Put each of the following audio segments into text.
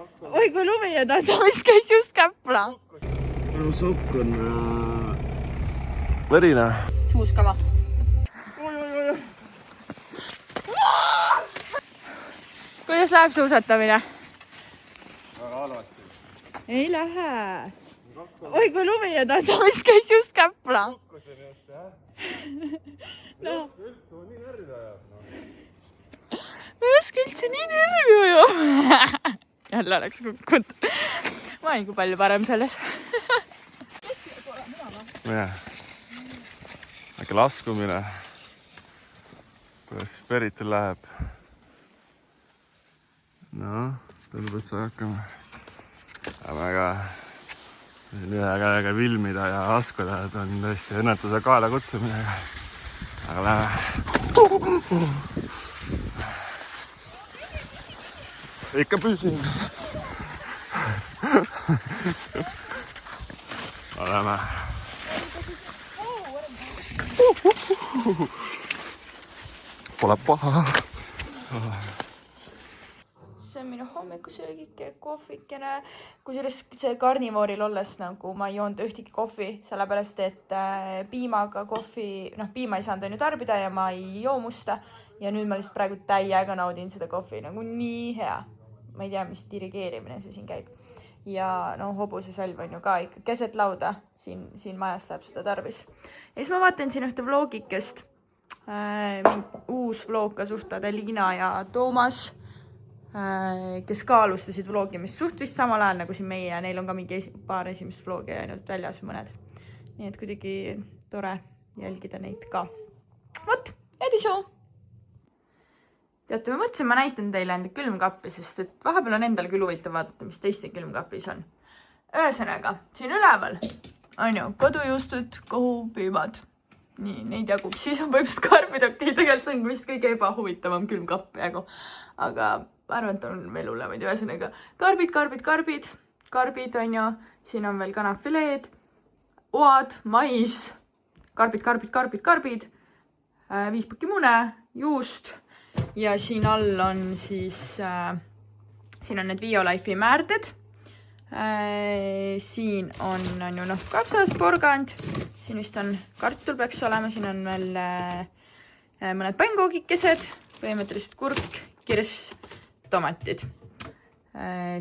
Oi kui lumine ta on, mis käis just käpla. No sokk on verine. Suuskava. Kuidas läheb suusatamine? Väga halvasti. Ei lähe. Oi kui lumine ta on, mis käis just käpla. Kukkusin just, jah? No. Üldse on nii närvi ajab. Ma ei oska üldse nii närvi ju. Jälle oleks kukkunud. Ma olen kui palju parem selles. Äkki laskumine. Kuidas Peritel läheb? No, tundub, et sai hakkama. Aga ühe käega filmida ja laskuda, et on tõesti õnnetuse kaela kutsumine. Aga lähe. Ikka püsinud. Oleme. Pole paha. See on minu hommikusöögike, kohvikene. Kusjuures see karnivooril olles nagu ma ei joonud ühtegi kohvi, sellepärast et piimaga kohvi, piima ei saanud tarbida ja ma ei joo musta. Ja nüüd ma lihtsalt praegu täiega naudin seda kohvi, nagu nii hea. Ma ei tea, mis dirigeerimine see siin käib. Ja hobuse salv on ju ka ikka keset lauda. Siin majas läheb seda tarvis. Ja siis ma vaatan siin ühte vlogikest. Uus vlog ka suhtad Liina ja Toomas, kes ka alustasid vlogimist suht vist samal ajal nagu siin meie ja neil on ka mingi paar esimest vlogi ainult väljas mõned. Nii et kuidagi tore jälgida neid ka. Vot, edisoo! Teate, ma mõtlesin, ma näitan teile enda külmkappi, sest et vahepeal on endal küll huvitav vaadata, mis teiste külmkapis on. Ühesõnaga, siin üleval on ju kodujuustud, kohupiimad. Nii, neid jagub. Siis on põhimõtteliselt karbid, okei, tegelikult see on vist kõige ebahuvitavam külmkapp jagu. Aga arvan, et on veel hulemaid. Ühesõnaga, karbid on ju, siin on veel kanafileed, oad, mais, karbid, 5 pakki mune, juust ja siin all on siis, siin on need Violife'i määrded, siin on ju kapsas, porgand, siin vist on kartul peaks olema, siin on veel mõned pannkoogikesed, põhimõtteliselt kurk, kirss, tomatid.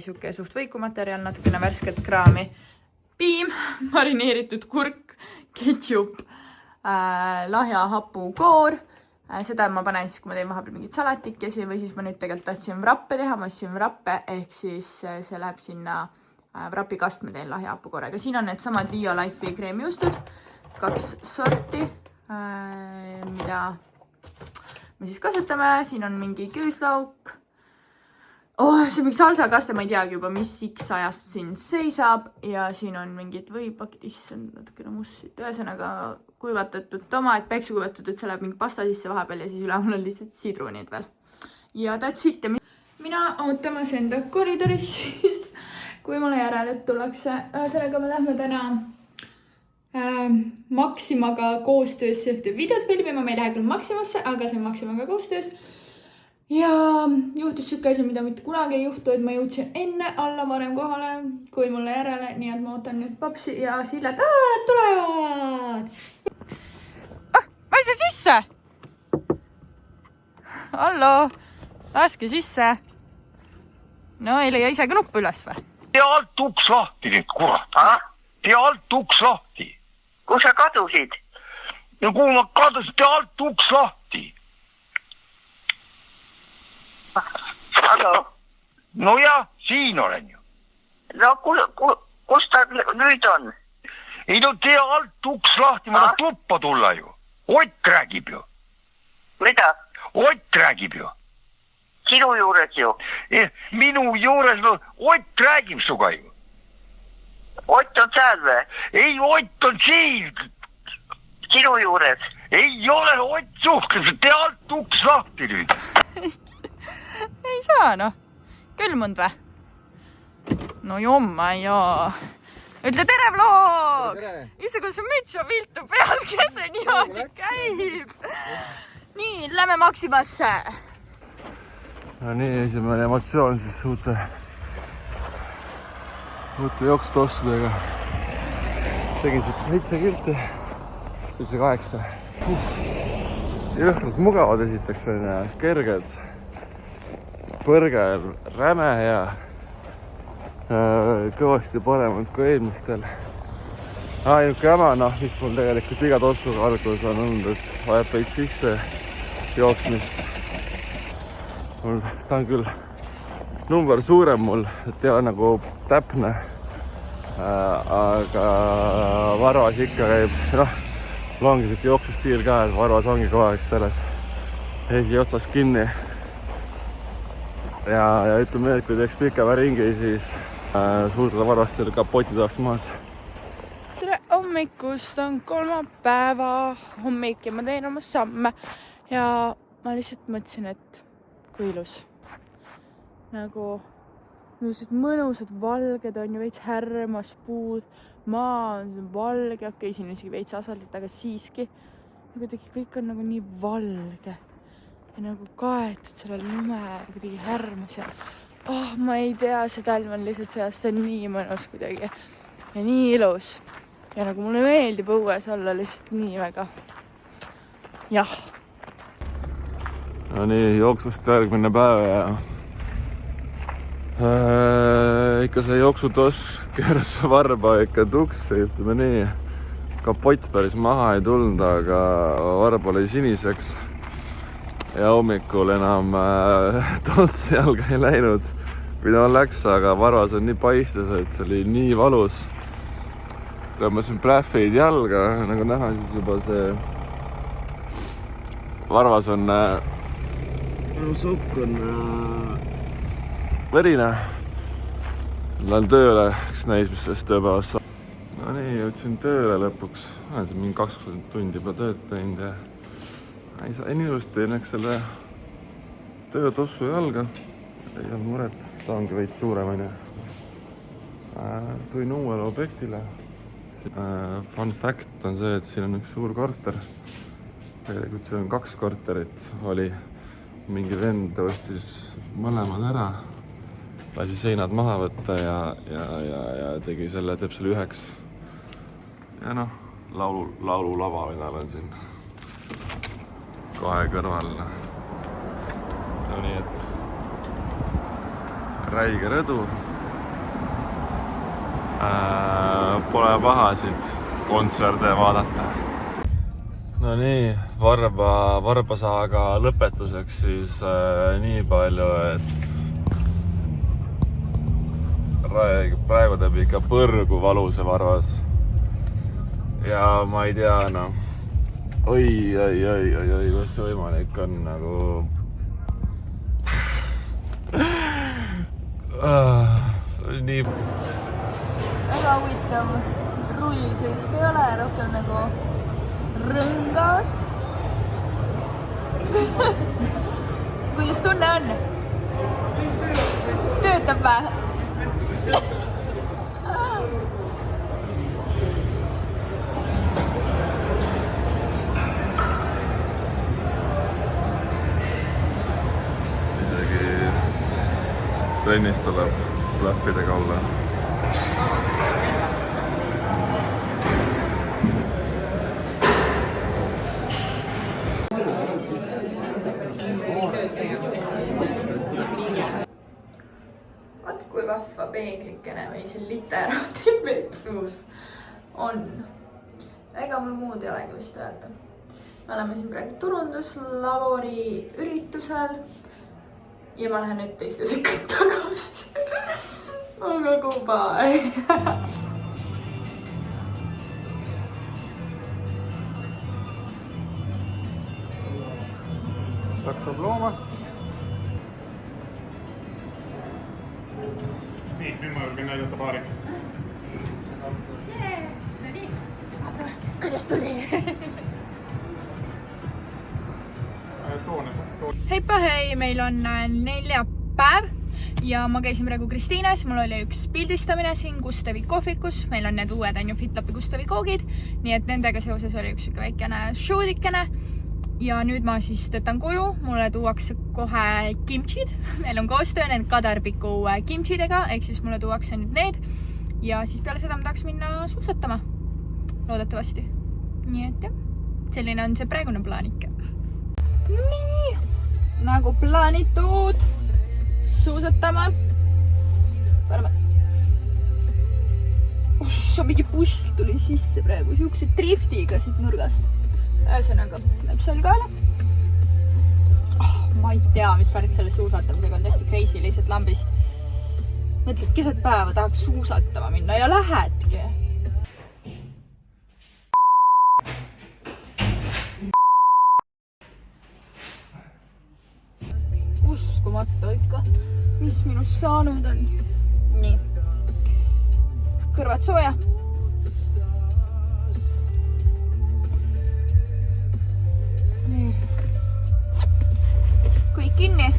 Siuke suht võikumaterjal, natukene värsket kraami, piim, marineeritud kurk, ketšup, lahja hapukoor. Seda ma panen siis, kui ma teen vahepeal mingid salatikesi või siis ma nüüd tegelikult tahtsin vrappe teha. Ma ostsin vrappe, ehk siis see läheb sinna vrapikast, ma teen lahja hapukoorega. Siin on need samad Violife'i kreemijuustud, 2 sorti, mida me siis kasutame. Siin on mingi küüslauk. See on mingi salsakaste, ma ei teagi juba, mis X ajast siin seisab. Ja siin on mingid võipakid, issand, natukene mussid. Ühesõnaga kuivatatud tomat, päikse kuivatatud, see läheb mingi pasta sisse vahepeal ja siis üleval on lihtsalt sidrunid veel. Ja that's it. Mina ootamas enda koridoris siis, kui mulle järele tullakse. Sellega me lähme täna Maximaga koostöös ühte videot filmima. Me ei lähe küll Maximasse, aga see on Maximaga koostöös. Ja juhtus siuke asi, mida mitte kunagi ei juhtu, et ma jõudsin enne alla varem kohale kui mulle järele. Nii et ma ootan nüüd papsi ja Sillet. Nad tulevad! Ma ei saa sisse! Hallo! Laske sisse! No ei leia isegi nuppu üles või? Tee alt uks lahti nüüd, kurat. Tee alt uks lahti. Kus sa kadusid? Ja kuhu ma kadusin, tee alt uks lahti. Hallo? No jah, siin olen ju. No kus ta nüüd on? Ei no tee alt uks lahti, ma tahan tuppa tulla ju. Ott räägib ju. Mida? Ott räägib ju. Sinu juures ju. Minu juures, no Ott räägib suga ju. Ott on seal või? Ei, Ott on siin. Sinu juures? Ei ole, Ott suhtleb, tee alt uks lahti nüüd. Ei saa, noh. Külmund või? No jomma, joo. Ütle tere, vlog! Isse, kus on mütsa viltu peal, kes see niimoodi käib. Nii, lähme Maximasse. No nii, esimene emotsioon siis uute uute jooksutossudega. Tegin siit 7 kilti, 7-8. Jõhkralt mugavad esiteks on ja kerged. Põrge on räme ja kõvasti paremad kui eelmistel. Ainuke jama, mis mul tegelikult iga tossuga alguses on olnud, et vajab veits sisse jooksmist. Ta on küll number suurem mul, et ei ole nagu täpne, aga Varvas ikka käib, mul ongi siuke jooksustiil ka, et Varvas ongi kogu aeg selles esiotsas kinni. Ja ütleme, et kui teeks pikema ringi, siis suudada Varvast selle kapoti tahaks maas. Tere hommikust, on kolmapäeva hommik ja ma teen oma samme ja ma lihtsalt mõtlesin, et kui ilus. Nagu mõnusad valged on ju veits härmas puud, maa on valge, okei, siin isegi veits asfaldit, aga siiski kuidagi kõik on nagu nii valge ja nagu kaetud selle lume kuidagi härmas ja ma ei tea, see talv on lihtsalt seast, see on nii mõnus kuidagi ja nii ilus. Ja nagu mulle meeldib õues olla lihtsalt nii väga. Jah. No nii, jooksust järgmine päev ja ikka see jooksutoss keeras varba ikka tuksi, ütleme nii. Kapott päris maha ei tulnud, aga varb oli siniseks. Ja hommikul enam toss jalga ei läinud, kui ta läks, aga Varvas on nii paistes, et see oli nii valus. Tõmbasin plähveid jalga, nagu näha, siis juba see Varvas on sokk on verine. Lähen tööle, kes näis, mis sellest tööpäevast saab. No nii, jõudsin tööle lõpuks. Olen siin mingi 20 tundi juba tööd teinud ja ei nii ilusti õnneks selle töötossu jalga. Ei olnud muret, ta ongi veits suurem. Tuin uuele objektile. Fun fact on see, et siin on üks suur korter. Tegelikult see on 2 korterit. Oli mingi vend ostis mõlemad ära. Lasi seinad maha võtta ja tegi selle, teeb selle 1. Ja laululava mina olen siin kohe kõrval. No nii, et räige rõdu. Pole paha siit kontserde vaadata. No nii, Varbasaaga lõpetuseks siis nii palju, et praegu teeb ikka põrgu valuse Varvas. Ja ma ei tea, oi, kus see võimalik on nagu... nii... Väga huvitav rull, see vist ei ole rohkem nagu rõngas. Kuidas tunne on? Töötab vä? Isegi trennis tuleb plähvidega olla. Vaat kui vahva peeglikene või see literaati vetsus on. Ega mul muud ei olegi vist öelda. Me oleme siin praegu turunduslabori üritusel ja ma lähen nüüd teiste sekund tagasi. Aga goodbye. Hakkab looma. Nii, nüüd ma julgen näidata paari. Kuidas tuli? Heippa hei, meil on neljapäev ja ma käisin praegu Kristiines, mul oli üks pildistamine siin Gustavi kohvikus, meil on need uued FitLapi Gustavi koogid, nii et nendega seoses oli üks väikene shoodikene ja nüüd ma siis tõtan koju, mulle tuuakse kohe kimchid, meil on koostöö need Kadarpiku kimchidega, ehk siis mulle tuuakse nüüd need ja siis peale seda ma tahaks minna suusatama. Loodetavasti. Nii et jah, selline on see praegune plaan ikka. Nii, nagu plaanitud suusatama. Paneme. Ossa, mingi buss tuli sisse praegu, siukse driftiga siit nurgast. Ühesõnaga, läheb seal kaela. Ma ei tea, mis värk selle suusatamisega on täiesti crazy, lihtsalt lambist. Mõtled, keset päeva tahaks suusatama minna ja lähedki. Uskumatu ikka, mis minust saanud on. Nii. Kõrvad sooja. Nii. Kõik kinni.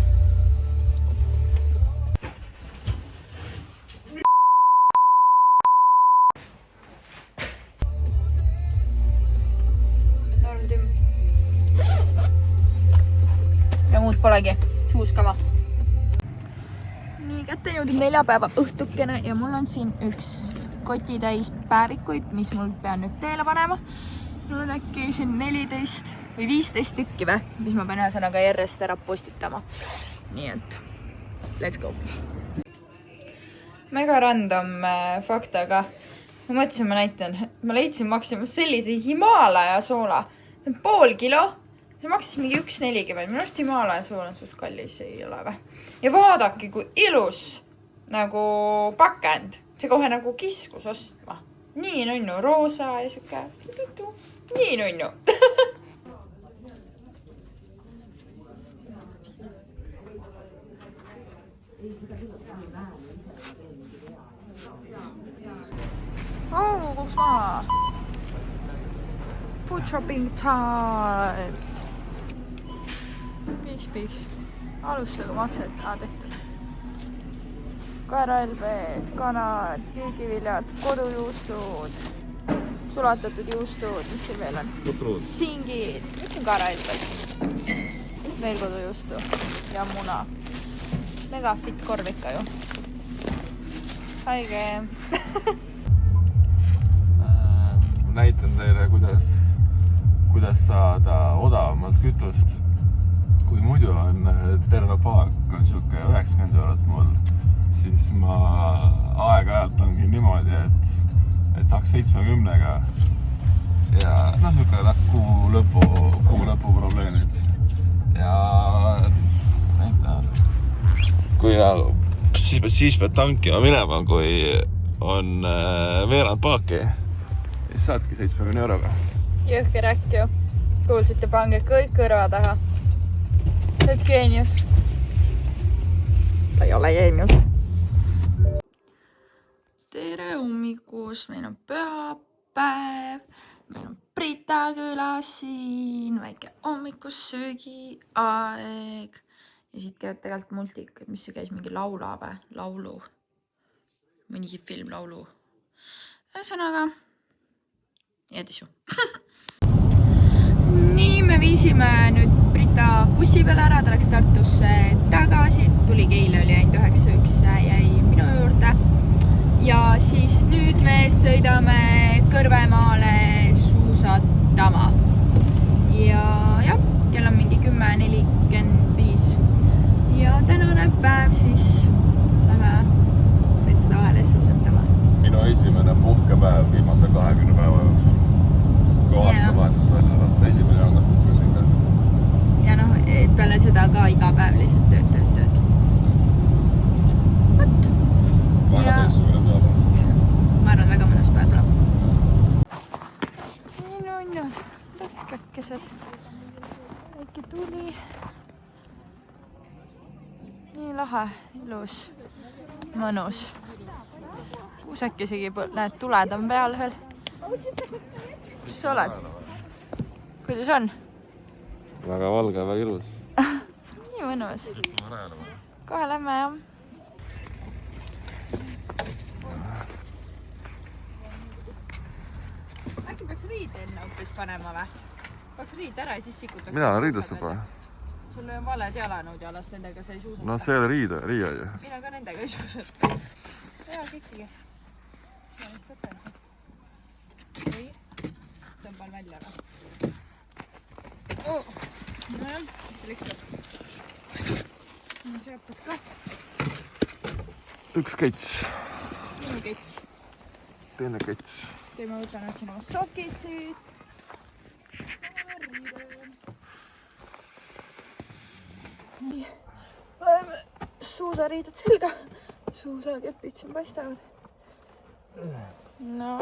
Ja muud polegi. Suuskama. Nii, kätte jõudnud neljapäeva õhtukene ja mul on siin üks kotitäis päevikuid, mis mul pean nüüd teele panema. Mul on äkki siin 14 või 15 tükki või, mis ma pean ühesõnaga järjest ära postitama. Nii et, let's go. Mega random fakt, aga ma mõtlesin, ma näitan. Ma leidsin maksimus sellise Himalaja soola. See on pool kilo. See maksis mingi 1,40. Minu arust Himalaja sool on suht kallis, ei ole või. Ja vaadake, kui ilus nagu pakend. See kohe nagu kiskus ostma. Nii nunnu, roosa ja siuke. Nii nunnu. Kuks maha. Food shopping time. Piiks. Alustada makset. Tehtud. Kaerahelbed, kanad, keegiviljad, kodujuustud, sulatatud juustud, mis siin veel on? Singid, mis on kaerahelbed? Veel kodujuustu ja muna. Mega fit korv ikka ju. Haige. Näitan teile, kuidas saada odavamalt kütust. Kui muidu on terve paak on siuke 90 eurot mul, siis ma aeg-ajalt ongi niimoodi, et saaks 70-ga ja siuke kuu lõpu probleemid. Ja näitan, kui siis pead tankima minema, kui on veerand paaki, siis saadki 70 euroga. Jõhker äkki ju. Kuulsite, pange kõik kõrva taha. See on geenius. Ta ei ole geenius. Tere hommikust, meil on pühapäev. Meil on Brita külas siin, väike hommikussöögi aeg. Ja siit käivad tegelikult multik, mis see käis, mingi laulabe, laulu. Mõnigi film laulu. Ühesõnaga, jäädisu. Nii, me viisime nüüd Brita bussi peale ära, ta läks Tartusse tagasi, tuli eile, oli ainult 9.1, jäi minu juurde. Ja siis nüüd me sõidame Kõrvemaale suusatama. Ja kell on mingi 10:45. Ja tänane päev siis lähme Metsade vahele suusatama. Minu esimene puhkepäev viimase 20 päeva jooksul. Kui aasta vahetus välja arvata, esimene on puhkasin ka. Ja peale seda ka iga päev lihtsalt tööd. Võt. Väga teistsugune peale. Ma arvan, väga mõnus päev tuleb. Nii nunnud, lõkkakesed. Väike tuli. Nii lahe, ilus, mõnus. Kuusak isegi, näed, tuled on peal veel. Kus sa oled? Kuidas on? Väga valge, väga ilus. Nii mõnus. Kohe lähme, jah. Äkki peaks riide enne hoopis panema või? Peaks riid ära ja siis sikutaks. Mina olen riidest juba. Sul on valed jalanud jalast, nendega sa ei suusata. No see ei ole riide ju. Mina ka nendega ei suusata. Hea kikki. ei, tõmban välja või? Nojah, mis see liksab? Sööpad ka. Üks kets. Minu kets. Teine kets. Okei, ma võtan nüüd sinu sokid siit. Nii. Läheme suusariided selga. Suusakepid siin paistavad. No.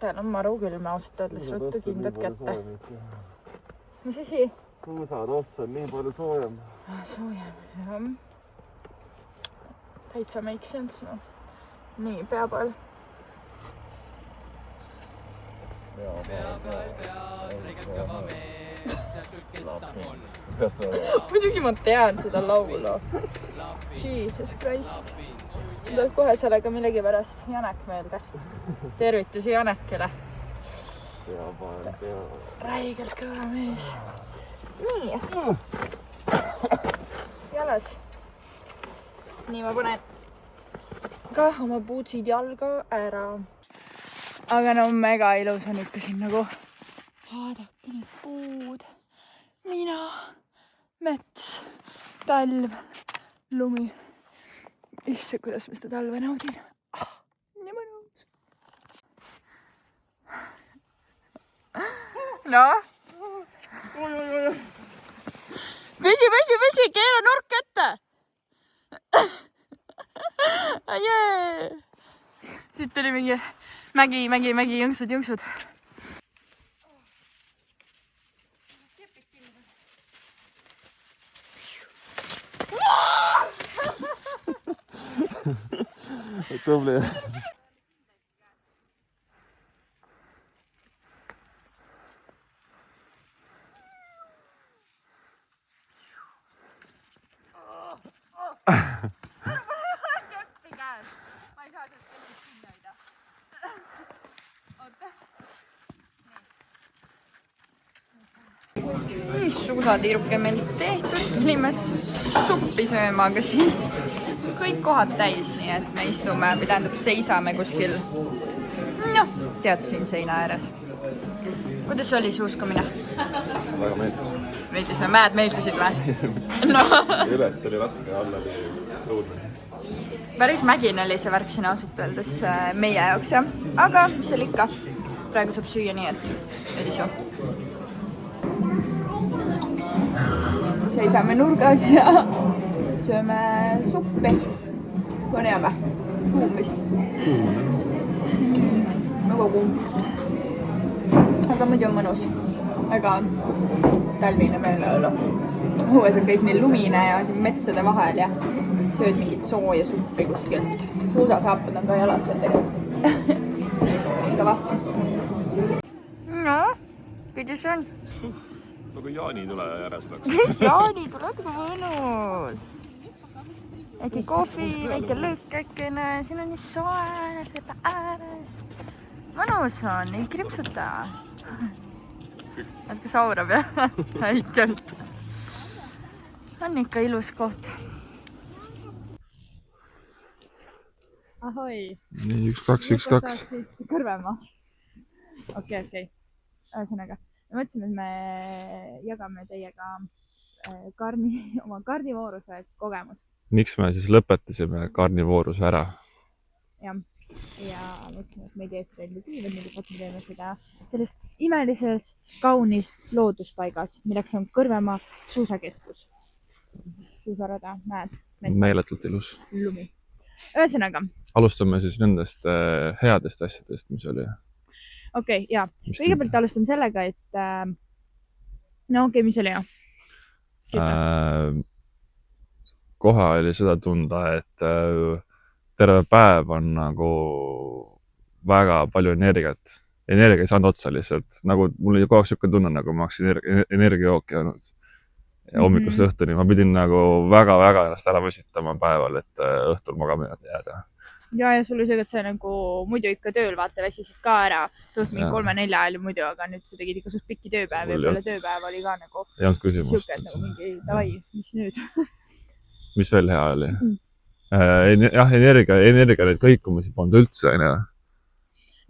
Tääl on maru külm, ausalt öeldes ruttu kindad kätte. Mis asi? Suusad ossa on nii palju soojem. Soojem, jah. Täitsa make sense, no. Nii, pea peal. Muidugi ma tean seda laulu. Jesus Christ. Tuleb kohe sellega millegi pärast Janek meelde. Tervitusi Janekile. Räigelt kõva mees. Nii. Jalas. Nii ma panen ka oma puutsid jalga ära. Aga no mega ilus on ikka siin nagu. Vaadake need puud. Mina. Mets. Talv. Lumi. Isse, kuidas ma seda talve naudin. Nii mõnus. No? Püsi, keera nurk ette. Jee. Siit tuli mingi mägi, jõngsud. Tubli. Keppi käes. Ma ei saa sellest kepist kinni hoida. Oota. Nii suusatiiruke meil tehtud. Tulime suppi sööma, aga siin kõik kohad täis, nii et me istume, tähendab seisame kuskil. Noh, tead siin seina ääres. Kuidas oli suuskamine? Väga meeldis. Meeldis või? Mäed meeldisid või? No. Üles oli raske, alla oli õudne. Päris mägine oli see värk siin ausalt öeldes meie jaoks, jah. Aga mis seal ikka? Praegu saab süüa nii, et edisu. Seisame nurgas ja sööme suppi. Kui on hea või? Kuum vist. Väga kuum. Aga muidu on mõnus. Väga talvine meeleolu. Õues on kõik nii lumine ja siin metsade vahel ja sööd mingit sooja suppi kuskil. Suusasaapad on ka jalas veel tegelikult. Ikka vahva. No, kuidas on? Nagu Jaani tule järjes läks. Jaani tuleb mõnus. Äkki kohvi, väike lõõkakene, siin on nii soe, seda ääres. Mõnus on, ei krimpsuta. Natuke saurab jah, häikelt. On ikka ilus koht. Ahoi. Nii, 1-2-1-2. Kõrvemaa. Okei. Ühesõnaga, me mõtlesime, et me jagame teiega oma karnivooruse kogemust. Miks me siis lõpetasime karnivooruse ära? Ja mõtlesime, et me ei tee seda enda tiivad, me teeme seda selles imelises, kaunis looduspaigas, milleks on Kõrvemaa suusakeskus. Suusarada, mäed, Meeletult ilus. lumi. Ühesõnaga. Alustame siis nendest headest asjadest, mis oli. Okei, jaa. Kõigepealt alustame sellega, et mis oli hea? Kohe oli seda tunda, et terve päev on nagu väga palju energiat. Energia ei saanud otsa lihtsalt. Nagu mul oli kogu aeg siuke tunne, nagu ma oleksin energiajooki olnud. Ja hommikust õhtuni ma pidin nagu väga-väga ennast ära võsitama päeval, et õhtul magamine jääda. Ja sul oli see, et sa nagu muidu ikka tööl vaata väsisid ka ära. Suht mingi 3-4 ajal muidu, aga nüüd sa tegid ikka suht pikki tööpäev ja peale tööpäev oli ka nagu ei olnud küsimust. Siuke, et nagu mingi davai, mis nüüd? mis veel hea oli? Jah, energia neid kõikumisi polnud üldse, on ju.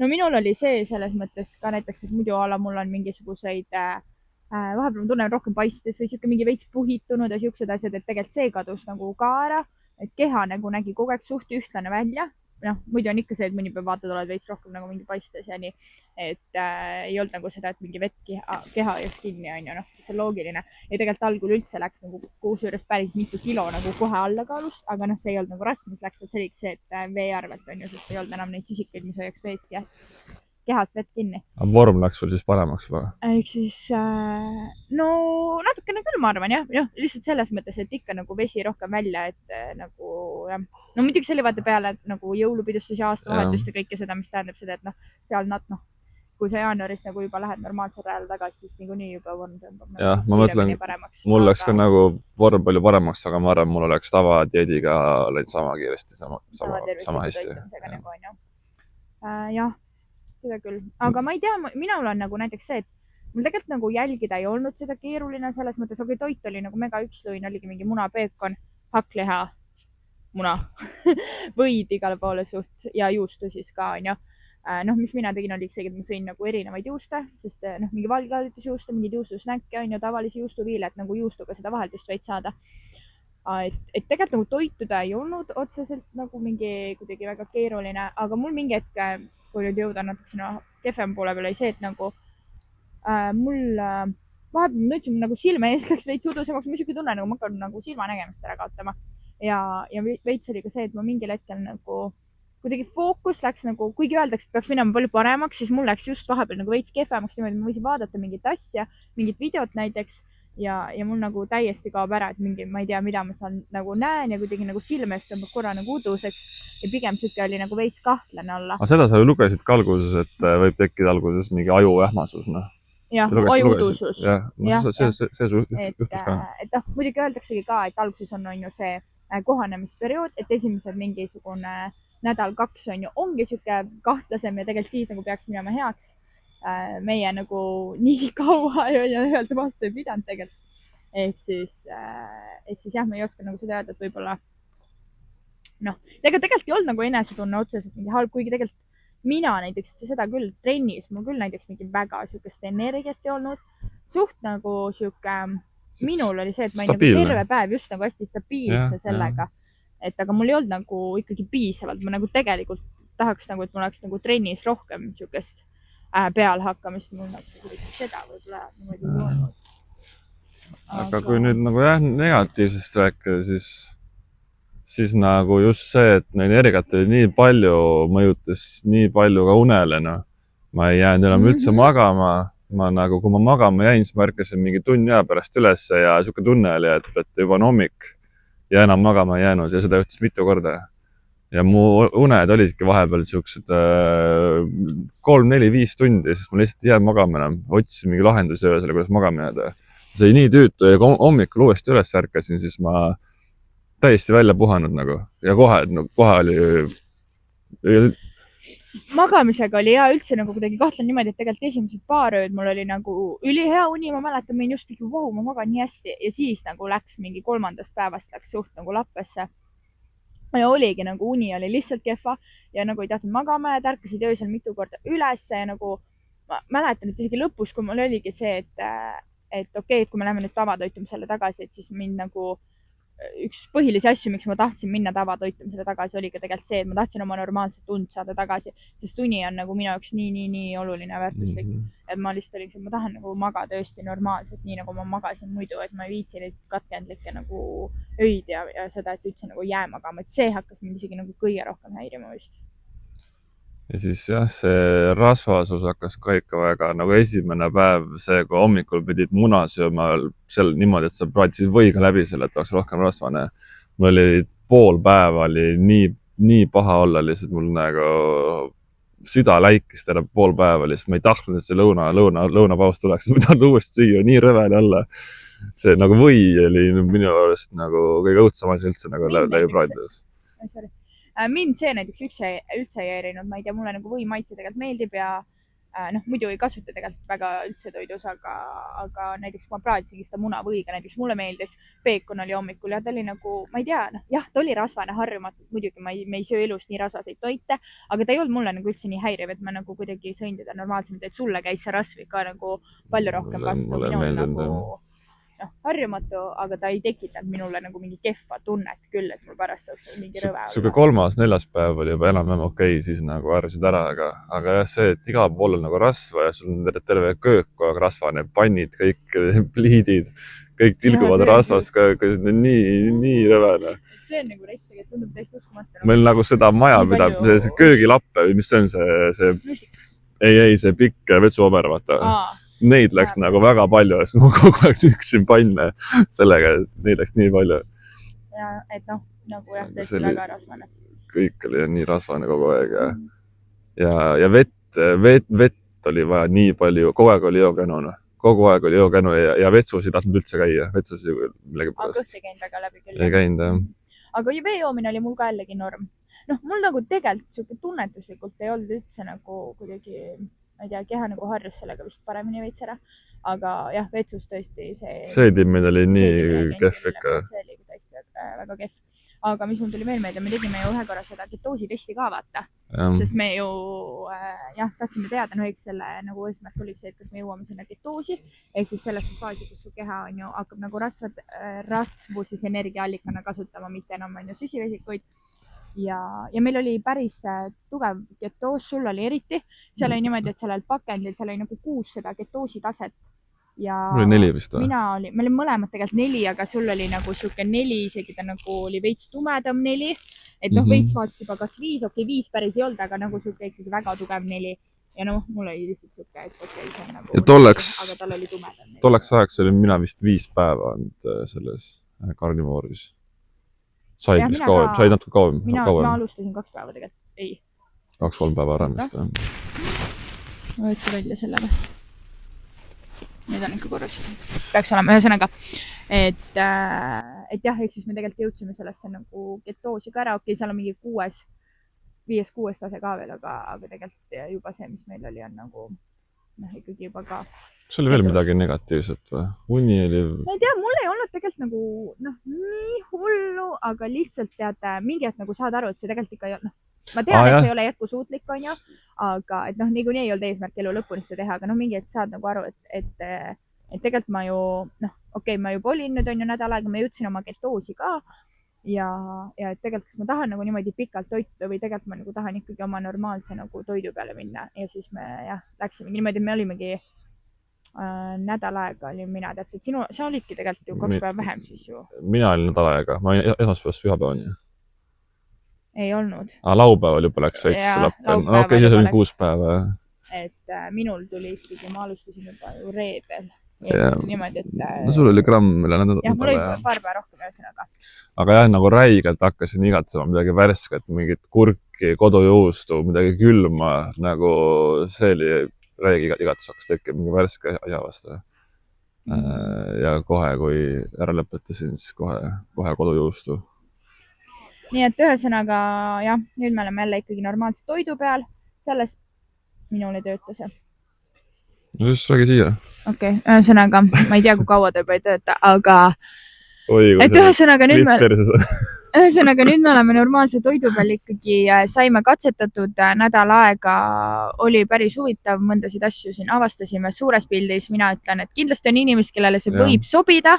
No minul oli see selles mõttes ka näiteks, et muidu mul on mingisuguseid vahepeal ma tunnen rohkem paistes või siuke mingi veits puhitunud ja siuksed asjad, et tegelikult see kadus nagu ka ära, et keha nagu nägi kogu aeg suht ühtlane välja. Noh, muidu on ikka see, et mõni päev vaatad, oled veits rohkem nagu mingi paistes ja nii, et ei olnud nagu seda, et mingi vett keha jääks kinni, on ju, noh, see on loogiline. Ja tegelikult algul üldse läks nagu kusjuures päris mitu kilo nagu kohe alla kaalust, aga noh, see ei olnud nagu rasv, mis läks, et see oligi see, et vee arvelt on ju, sest ei olnud enam neid sisikaid, mis hoiaks veest kehas vett kinni. Aga vorm läks sul siis paremaks või? Ehk siis, no natukene küll, ma arvan, jah. Lihtsalt selles mõttes, et ikka nagu vesi rohkem välja, et nagu, jah. No muidugi see oli vaata peale nagu jõulupidustus ja aastavahetust ja kõike seda, mis tähendab seda, et noh, seal kui sa jaanuaris nagu juba lähed normaalsel rajal tagasi, siis niikuinii juba vorm tõmbab. Jah, ma mõtlen, mul läks ka nagu vorm palju paremaks, aga ma arvan, mul oleks tavadieediga läinud sama kiiresti, sama hästi. Jah. Seda küll. Aga ma ei tea, minul on nagu näiteks see, et mul tegelikult nagu jälgida ei olnud seda keeruline selles mõttes, aga toit oli nagu mega ükslõin, oligi mingi muna, peekon, hakkliha, muna, võid igale poole suht ja juustu siis ka, on ju. Noh, mis mina tegin, oli see, et ma sõin nagu erinevaid juuste, sest noh, mingi valglaaditusjuuste, mingi juustusnäkke on ju, tavalisi juustuviile, et nagu juustuga seda vaheldust veid saada. Et tegelikult nagu toituda ei olnud otseselt nagu mingi kuidagi väga keeruline, aga mul mingi hetk kui nüüd jõuda natukene kehvem poole peale, oli see, et nagu mul vahepeal ma nõudsin, nagu silme eest läks veits udusemaks, ma siuke tunne, nagu ma hakkan nagu silma nägemist ära kaotama. Ja veits oli ka see, et ma mingil hetkel nagu kuidagi fookus läks nagu, kuigi öeldaks, et peaks minema palju paremaks, siis mul läks just vahepeal nagu veits kehvemaks niimoodi, ma võisin vaadata mingit asja, mingit videot näiteks ja mul nagu täiesti kaob ära, et mingi, ma ei tea, mida ma seal nagu näen ja kuidagi nagu silmest tõmbab korra nagu uduseks ja pigem siuke oli nagu veits kahtlane olla. Aga seda sa ju lugesid ka alguses, et võib tekkida alguses mingi ajuähmasus, noh. Jah, ajuudusus. See juhtus ka. Et muidugi öeldaksegi ka, et alguses on ju see kohanemisperiood, et esimesed mingisugune nädal-kaks on ju, ongi siuke kahtlasem ja tegelikult siis nagu peaks minema heaks. Meie nagu nii kaua ja öelda vastu ei pidanud tegelikult. Ehk siis jah, ma ei oska nagu seda öelda, et võib-olla noh, tegelikult ei olnud nagu enesetunne otseselt mingi halb, kuigi tegelikult mina näiteks seda küll trennis, mul küll näiteks mingi väga siukest energiat ei olnud. Suht nagu siuke, minul oli see, et ma olin nagu terve päev just nagu hästi stabiilse sellega. Et aga mul ei olnud nagu ikkagi piisavalt, ma nagu tegelikult tahaks nagu, et mul oleks nagu trennis rohkem siukest pealhakkamist, mul nagu seda võib-olla niimoodi ei olnud. Aga kui nüüd nagu jah, negatiivsest rääkida, siis nagu just see, et energiat oli nii palju, mõjutas nii palju ka unele, noh. Ma ei jäänud enam üldse magama. Ma nagu, kui ma magama jäin, siis ma ärkasin mingi tunni aja pärast üles ja siuke tunne oli, et juba on hommik ja enam magama ei jäänud ja seda juhtus mitu korda. Ja mu uned olidki vahepeal siuksed 3-4-5 tundi, sest ma lihtsalt ei jäänud magama enam. Otsisin mingi lahendusi öösele, kuidas magama jääda. See oli nii tüütu ja kui hommikul uuesti üles ärkasin, siis ma täiesti välja puhanud nagu. Ja kohe oli... Magamisega oli hea üldse nagu kuidagi kahtlen niimoodi, et tegelikult esimesed paar ööd mul oli nagu ülihea uni, ma mäletan, ma just mingi, wow, ma magan nii hästi ja siis nagu läks mingi 3. päevast läks suht nagu lappesse. Ja oligi nagu uni oli lihtsalt kehva ja nagu ei tahtnud magama ja tärkasid öösel mitu korda üles ja nagu ma mäletan, et isegi lõpus, kui mul oligi see, et okei, et kui me läheme nüüd tavatoitumisele tagasi, et siis mind nagu üks põhilisi asju, miks ma tahtsin minna tavatoitumisele tagasi, oli ka tegelikult see, et ma tahtsin oma normaalset und saada tagasi, sest uni on nagu minu jaoks nii oluline ja väärtuslik. Et ma lihtsalt olin, et ma tahan nagu magada öösti normaalselt, nii nagu ma magasin muidu, et ma ei viitsi neid katkendlikke nagu öid ja seda, et üldse nagu jää magama, et see hakkas mind isegi nagu kõige rohkem häirima vist. Ja siis jah, see rasvasus hakkas ka ikka väga nagu esimene päev, see kui hommikul pidid muna sööma seal niimoodi, et sa praadisid võiga läbi selle, et oleks rohkem rasvane. Mul oli pool päeva oli nii paha olla, lihtsalt mul nagu süda läikis terve pool päeva, lihtsalt ma ei tahtnud, et see lõunapaus tuleks, ma tahan uuesti süüa, nii rõvele olla. See nagu või oli minu arust nagu kõige õudsam asi üldse nagu leiupraadides. Mind see näiteks üldse ei erinud, ma ei tea, mulle nagu või maitse tegelikult meeldib ja muidu ei kasuta tegelikult väga üldse toidus, aga näiteks kui ma praadisingi seda munavõiga, näiteks mulle meeldis, peekon oli hommikul ja ta oli nagu, ma ei tea, jah, ta oli rasvane harjumatult, muidugi me ei söö elus nii rasvaseid toite, aga ta ei olnud mulle nagu üldse nii häiriv, et ma nagu kuidagi sõin teda normaalsemalt, et sulle käis see rasv ka nagu palju rohkem vastu. Minul nagu harjumatu, aga ta ei tekitanud minule nagu mingi kehva tunnet küll, et mul pärast oleks mingi rõve. Kui 3.–4. päev oli juba enam-enam okei, siis nagu harjusid ära, aga jah, see, et igal pool on nagu rasva ja sul on terve köök kogu aeg rasvane, pannid, kõik pliidid, kõik tilguvad rasvast, nii rõvene. See on nagu reitsega, et tundub täiesti uskumatu. Meil nagu seda maja, see köögilappe, mis see on see pikk vetsuomer, vaata. Neid läks nagu väga palju, sest ma kogu aeg nüksin panne sellega, et neid läks nii palju. Ja, et nagu jah, tõesti väga rasvane. Kõik oli nii rasvane kogu aeg ja vett oli vaja nii palju, kogu aeg oli jookänu ja vetsus ei tahtnud üldse käia, vetsus millegi pärast. Aga kõht ei käinud väga läbi küll. Ei käinud, jah. Aga vee joomine oli mul ka jällegi norm. Mul nagu tegelikult tunnetuslikult ei olnud üldse nagu kuidagi ma ei tea, keha nagu harjus sellega vist paremini veits ära, aga jah, vetsus tõesti see timmid oli nii kehv ikka. See oli tõesti väga kehv. Aga mis mul tuli veel meelde, me tegime ju ühe korra seda ketoositesti ka vaata, sest me ju tahtsime teada, eks selle nagu eesmärk oli see, et kas me jõuame sinna ketoosi, ehk siis sellest faasi, kus su keha on ju, hakkab nagu rasvu siis energiaallikana kasutama, mitte enam on ju süsivesikuid. Ja meil oli päris tugev ketoos, sul oli eriti. Seal oli niimoodi, et sellel pakendil, seal oli nagu 6 seda ketoosi taset. Mul oli 4 vist või? Me olime mõlemad tegelikult 4, aga sul oli nagu siuke 4, isegi ta nagu oli veits tumedam 4. Et veits vaatsid juba kas 5, 5 päris ei olnud, aga nagu siuke ikkagi väga tugev 4. Ja mul oli lihtsalt siuke, et okei, see on nagu... Ja tal oli tumedam 4. Tolleks ajaks oli mina vist 5 päeva selles karnivooris. Said natuke kauem. Ma alustasin 2 päeva tegelikult. Ei. 2-3 päeva ära vist. Ma võtsin välja selle või? Nüüd on ikka korras. Peaks olema ühesõnaga. Et jah, ehk siis me tegelikult jõudsime sellesse nagu ketoosi ka ära. Okei, seal on mingi 5-6 tase ka veel, aga tegelikult juba see, mis meil oli, on nagu ikkagi juba ka... Kas oli veel midagi negatiivset või? Uni oli... Ma ei tea, mul ei olnud tegelikult nagu nii hullu, aga lihtsalt tead, mingi hetk nagu saad aru, et see tegelikult ikka ei ole... Ma tean, et see ei ole jätkusuutlik, on ju, aga et niikuinii ei olnud eesmärk elu lõpuni seda teha, aga mingi hetk saad nagu aru, et tegelikult ma ju, ma juba olin nüüd on ju nädal aega, ma jõudsin oma ketoosi ka ja et tegelikult kas ma tahan nagu niimoodi pikalt toitu või tegelikult ma nagu tahan ikkagi oma normaalse nagu toidu peale minna ja siis me läksime niimoodi, et me olimegi nädal aega olin mina täpselt. Sa olidki tegelikult ju 2 päeva vähem siis ju. Mina olin nädal aega. Ma olin esmaspäevast pühapäevani. Ei olnud. Laupäeval juba läks veits lappe. Okei, siis oli 6 päeva. Et minul tuli ikkagi, ma alustasin juba ju reedel. Niimoodi, et... No sul oli gramm üle nädal. Jah, mul oli paar päeva rohkem ühesõnaga. Aga jah, nagu räigelt hakkasin igatsema midagi värsket, mingit kurki, kodujuustu, midagi külma, nagu see oli... Räigi igatus hakkas tekkima mingi värske asja vastu. Ja kohe, kui ära lõpetasin, siis kohe kodujuustu. Nii et ühesõnaga, jah, nüüd me oleme jälle ikkagi normaalse toidu peal. Selles minul ei tööta see. No siis räägi siia. Okei, ühesõnaga, ma ei tea, kui kaua ta juba ei tööta, aga... Et ühesõnaga nüüd me oleme normaalse toidu peal ikkagi, saime katsetatud nädal aega, oli päris huvitav, mõndasid asju siin avastasime suures pildis. Mina ütlen, et kindlasti on inimesed, kellele see võib sobida,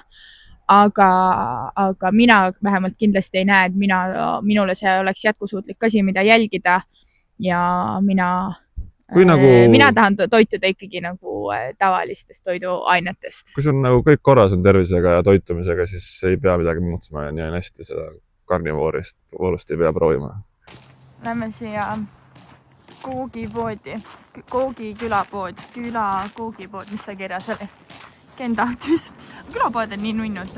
aga mina vähemalt kindlasti ei näe, et minule see oleks jätkusuutlik asi, mida jälgida ja mina tahan toituda ikkagi nagu tavalistest toiduainetest. Kui sul nagu kõik korras on tervisega ja toitumisega, siis ei pea midagi muutma ja nii on hästi seda karnivoorust ei pea proovima. Lähme siia Koogipoodi, Koogi külapood, Koogipood, mis ta kirjas oli? Kendahtis. Külapood on nii nunnud.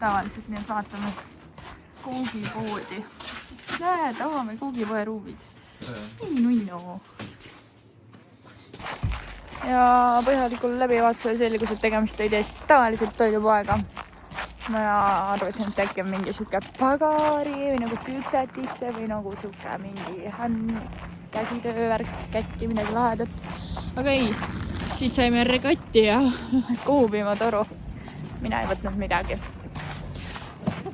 Tavaliselt nii, et vaatame Koogipoodi. Avame Koogipoe ruumid. Nii nunnu. Ja põhjalikul läbivaatusel selgus, et tegemist ei teist tavaliselt toidupoega. Ma arvasin, et äkki on mingi siuke pagari või nagu kütsetiste või nagu siuke mingi käsitöövärk, kätki, midagi lahedat. aga ei, siit saime regotti ja kuupiimatoru. Mina ei võtnud midagi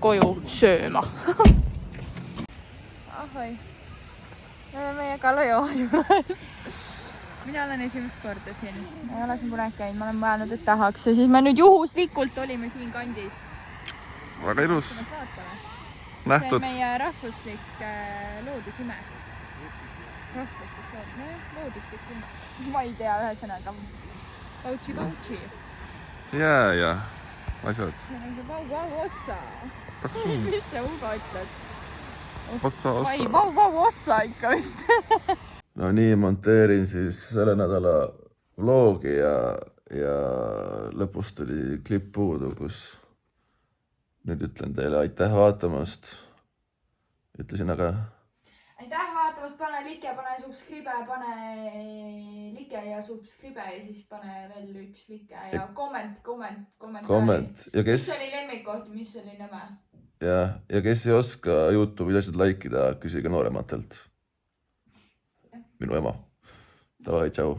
koju sööma. Ahoi, me oleme meie Kalajoo juures. Mina olen esimest korda siin. Ma ei ole siin kunagi käinud, ma olen mõelnud, et tahaks. Ja siis me nüüd juhuslikult olime siin kandis. Väga ilus. Nähtud. See on meie rahvuslik loodusime. Looduslik ime. Ma ei tea ühesõnaga. Pautši. Ja. Asjad. See on see vau-vau-ossa. Taksuun. Mis see Ugo ütled? Ossa. Vai, vau-vau-ossa ikka vist. No nii, monteerin siis selle nädala vlogi ja lõpus tuli klipp puudu, kus nüüd ütlen teile aitäh vaatamast. Ütlesin aga... Aitäh vaatamast, pane like, pane subscribe, pane like ja subscribe ja siis pane veel üks like ja komment. Ja kes... Mis oli lemmikoht, mis oli nõme? Ja kes ei oska YouTube'i asjad likeida, küsige noorematelt. Minu ema. Davai, tšau.